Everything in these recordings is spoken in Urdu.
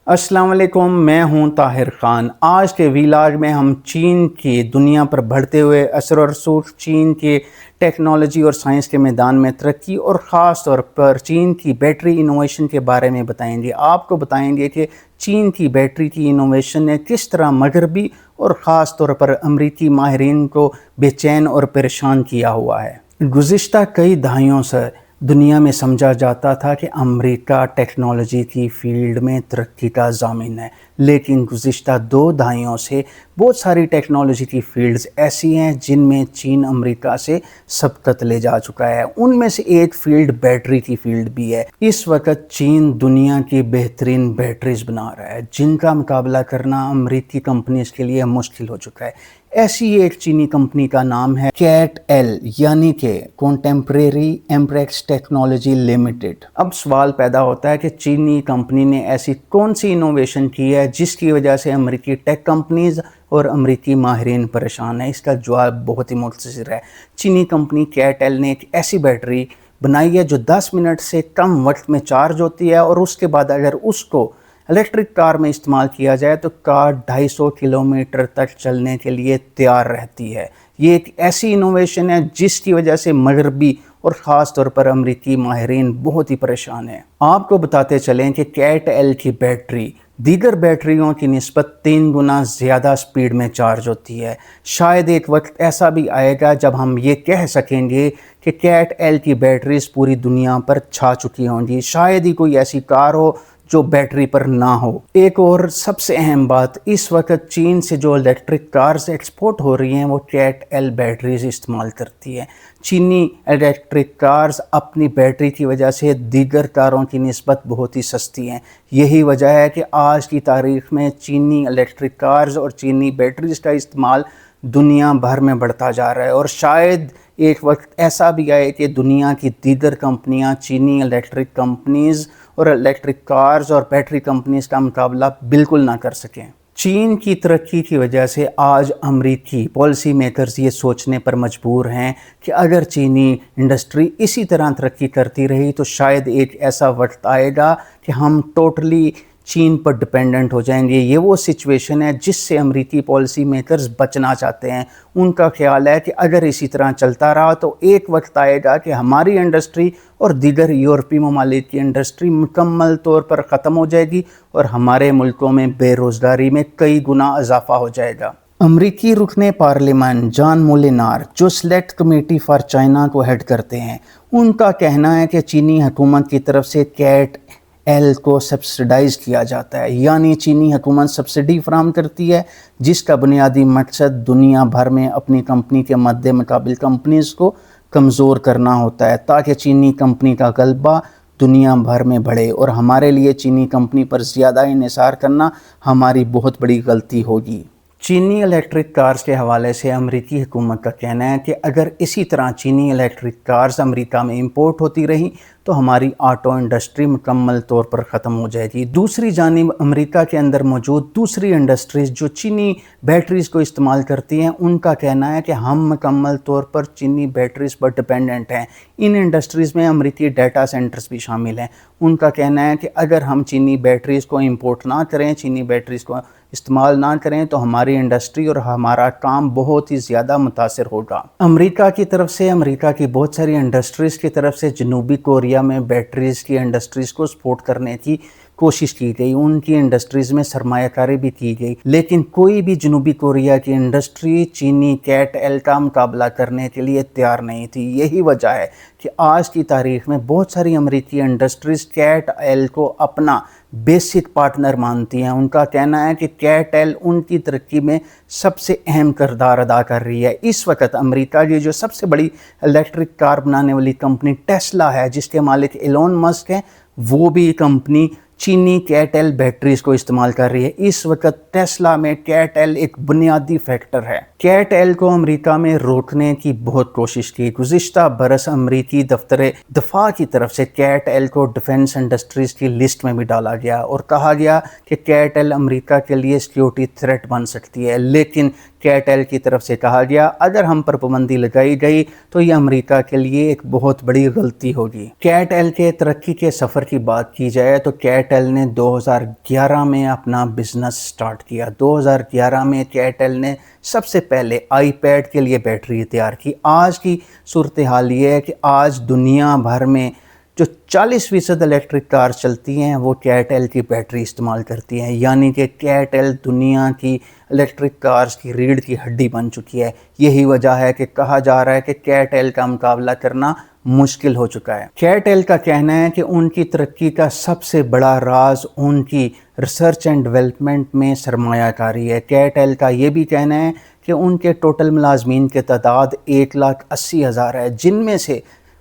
السلام علیکم، میں ہوں طاہر خان۔ آج کے ویلاگ میں ہم چین کی دنیا پر بڑھتے ہوئے اثر و رسوخ، چین کے ٹیکنالوجی اور سائنس کے میدان میں ترقی اور خاص طور پر چین کی بیٹری انوویشن کے بارے میں بتائیں گے۔ آپ کو بتائیں گے کہ چین کی بیٹری کی انوویشن نے کس طرح مغربی اور خاص طور پر امریکی ماہرین کو بے چین اور پریشان کیا ہوا ہے۔ گزشتہ کئی دہائیوں سے دنیا میں سمجھا جاتا تھا کہ امریکہ ٹیکنالوجی کی فیلڈ میں ترقی کا ضامن ہے، لیکن گزشتہ 2 دہائیوں سے بہت ساری ٹیکنالوجی کی فیلڈز ایسی ہیں جن میں چین امریکہ سے سبقت لے جا چکا ہے۔ ان میں سے ایک فیلڈ بیٹری کی فیلڈ بھی ہے۔ اس وقت چین دنیا کی بہترین بیٹریز بنا رہا ہے جن کا مقابلہ کرنا امریکی کمپنیز کے لیے مشکل ہو چکا ہے۔ ایسی ایک چینی کمپنی کا نام ہے CATL یعنی کہ کنٹمپریری امپریکس ٹیکنالوجی لمیٹڈ۔ اب سوال پیدا ہوتا ہے کہ چینی کمپنی نے ایسی کون سی انوویشن کی ہے جس کی وجہ سے امریکی ٹیک کمپنیز اور امریکی ماہرین پریشان ہیں؟ اس کا جواب بہت ہی مختصر ہے۔ چینی کمپنی CATL نے ایک ایسی بیٹری بنائی ہے جو 10 منٹ سے کم وقت میں چارج ہوتی ہے، اور اس کے بعد اگر اس کو الیکٹرک کار میں استعمال کیا جائے تو کار 250 کلومیٹر تک چلنے کے لیے تیار رہتی ہے۔ یہ ایک ایسی انوویشن ہے جس کی وجہ سے مغربی اور خاص طور پر امریکی ماہرین بہت ہی پریشان ہیں۔ آپ کو بتاتے چلیں کہ CATL کی بیٹری دیگر بیٹریوں کی نسبت 3 گنا زیادہ سپیڈ میں چارج ہوتی ہے۔ شاید ایک وقت ایسا بھی آئے گا جب ہم یہ کہہ سکیں گے کہ CATL کی بیٹریز پوری دنیا پر چھا چکی ہوں گی۔ شاید ہی کوئی ایسی کار ہو جو بیٹری پر نہ ہو۔ ایک اور سب سے اہم بات، اس وقت چین سے جو الیکٹرک کارز ایکسپورٹ ہو رہی ہیں وہ CATL بیٹریز استعمال کرتی ہیں۔ چینی الیکٹرک کارز اپنی بیٹری کی وجہ سے دیگر کاروں کی نسبت بہت ہی سستی ہیں۔ یہی وجہ ہے کہ آج کی تاریخ میں چینی الیکٹرک کارز اور چینی بیٹریز کا استعمال دنیا بھر میں بڑھتا جا رہا ہے، اور شاید ایک وقت ایسا بھی آئے کہ دنیا کی دیگر کمپنیاں چینی الیکٹرک کمپنیز اور الیکٹرک کارز اور بیٹری کمپنیز کا مقابلہ بالکل نہ کر سکیں۔ چین کی ترقی کی وجہ سے آج امریکی پالیسی میکرز یہ سوچنے پر مجبور ہیں کہ اگر چینی انڈسٹری اسی طرح ترقی کرتی رہی تو شاید ایک ایسا وقت آئے گا کہ ہم ٹوٹلی چین پر ڈپینڈنٹ ہو جائیں گے۔ یہ وہ سچویشن ہے جس سے امریکی پالیسی میکرز بچنا چاہتے ہیں۔ ان کا خیال ہے کہ اگر اسی طرح چلتا رہا تو ایک وقت آئے گا کہ ہماری انڈسٹری اور دیگر یورپی ممالک کی انڈسٹری مکمل طور پر ختم ہو جائے گی اور ہمارے ملکوں میں بے روزگاری میں کئی گنا اضافہ ہو جائے گا۔ امریکی رکن پارلیمان جان مولینار جو سلیکٹ کمیٹی فار چائنا کو ہیڈ کرتے ہیں، ان کا کہنا ہے کہ چینی حکومت کی طرف سے CATL کو سبسڈائز کیا جاتا ہے، یعنی چینی حکومت سبسڈی فراہم کرتی ہے جس کا بنیادی مقصد دنیا بھر میں اپنی کمپنی کے مد مقابل کمپنیز کو کمزور کرنا ہوتا ہے تاکہ چینی کمپنی کا غلبہ دنیا بھر میں بڑھے، اور ہمارے لیے چینی کمپنی پر زیادہ انحصار کرنا ہماری بہت بڑی غلطی ہوگی۔ چینی الیکٹرک کارز کے حوالے سے امریکی حکومت کا کہنا ہے کہ اگر اسی طرح چینی الیکٹرک کارز امریکہ میں امپورٹ ہوتی رہی تو ہماری آٹو انڈسٹری مکمل طور پر ختم ہو جائے گی۔ دوسری جانب امریکہ کے اندر موجود دوسری انڈسٹریز جو چینی بیٹریز کو استعمال کرتی ہیں، ان کا کہنا ہے کہ ہم مکمل طور پر چینی بیٹریز پر ڈیپینڈنٹ ہیں۔ ان انڈسٹریز میں امریکی ڈیٹا سینٹرز بھی شامل ہیں۔ ان کا کہنا ہے کہ اگر ہم چینی بیٹریز کو امپورٹ نہ کریں، چینی بیٹریز کو استعمال نہ کریں تو ہماری انڈسٹری اور ہمارا کام بہت ہی زیادہ متاثر ہوگا۔ امریکہ کی طرف سے، امریکہ کی بہت ساری انڈسٹریز کی طرف سے جنوبی کوریا میں بیٹریز کی انڈسٹریز کو سپورٹ کرنے کی کوشش کی گئی، ان کی انڈسٹریز میں سرمایہ کاری بھی کی گئی، لیکن کوئی بھی جنوبی کوریا کی انڈسٹری چینی CATL کا مقابلہ کرنے کے لیے تیار نہیں تھی۔ یہی وجہ ہے کہ آج کی تاریخ میں بہت ساری امریکی انڈسٹریز CATL کو اپنا بیسک پارٹنر مانتی ہیں۔ ان کا کہنا ہے کہ CATL ان کی ترقی میں سب سے اہم کردار ادا کر رہی ہے۔ اس وقت امریکہ کی جو سب سے بڑی الیکٹرک کار بنانے والی کمپنی ٹیسلا ہے، جس کے مالک ایلون مسک ہیں، وہ بھی کمپنی چینی CATL بیٹریز کو استعمال کر رہی ہے۔ اس وقت ٹیسلا میں CATL ایک بنیادی فیکٹر ہے۔ CATL کو امریکہ میں روکنے کی بہت کوشش کی۔ گزشتہ برس امریکی دفتر دفاع کی طرف سے CATL کو ڈیفنس انڈسٹریز کی لسٹ میں بھی ڈالا گیا اور کہا گیا کہ CATL امریکہ کے لیے سیکیورٹی تھریٹ بن سکتی ہے، لیکن چیٹ ایل کی طرف سے کہا گیا اگر ہم پر پابندی لگائی گئی تو یہ امریکہ کے لیے ایک بہت بڑی غلطی ہوگی۔ چیٹ ایل کے ترقی کے سفر کی بات کی جائے تو چیٹ ایل نے 2011 میں اپنا بزنس سٹارٹ کیا۔ 2011 میں چیٹ ایل نے سب سے پہلے آئی پیڈ کے لیے بیٹری تیار کی۔ آج کی صورتحال یہ ہے کہ آج دنیا بھر میں جو 40% الیکٹرک کار چلتی ہیں وہ چیٹ ایل کی بیٹری استعمال کرتی ہیں، یعنی کہ چیٹ ایل دنیا کی الیکٹرک کارز کی ریڑھ کی ہڈی بن چکی ہے۔ یہی وجہ ہے کہ کہا جا رہا ہے کہ چیٹ ایل کا مقابلہ کرنا مشکل ہو چکا ہے۔ چیٹ ایل کا کہنا ہے کہ ان کی ترقی کا سب سے بڑا راز ان کی ریسرچ اینڈ ڈیولپمنٹ میں سرمایہ کاری ہے۔ چیٹ ایل کا یہ بھی کہنا ہے کہ ان کے ٹوٹل ملازمین کی تعداد 1,80,000 ہے، جن میں سے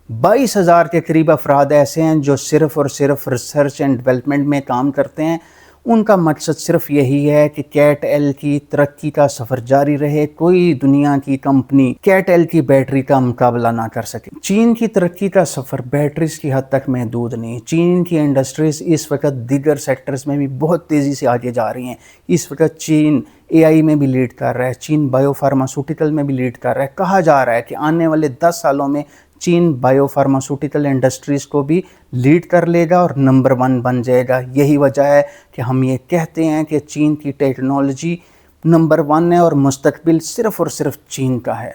22,000 کے قریب افراد ایسے ہیں جو صرف اور صرف ریسرچ اینڈ ڈیولپمنٹ میں کام کرتے ہیں۔ ان کا مقصد صرف یہی ہے کہ چیٹ ایل کی ترقی کا سفر جاری رہے، کوئی دنیا کی کمپنی چیٹ ایل کی بیٹری کا مقابلہ نہ کر سکے۔ چین کی ترقی کا سفر بیٹریز کی حد تک محدود نہیں۔ چین کی انڈسٹریز اس وقت دیگر سیکٹرز میں بھی بہت تیزی سے آگے جا رہی ہیں۔ اس وقت چین اے آئی میں بھی لیڈ کر رہا ہے، چین بائیو فارماسوٹیکل میں بھی لیڈ کر رہا ہے۔ کہا جا رہا ہے کہ آنے والے 10 سالوں میں چین بائیو فارماسوٹیکل انڈسٹریز کو بھی لیڈ کر لے گا اور نمبر 1 بن جائے گا۔ یہی وجہ ہے کہ ہم یہ کہتے ہیں کہ چین کی ٹیکنالوجی نمبر 1 ہے اور مستقبل صرف اور صرف چین کا ہے۔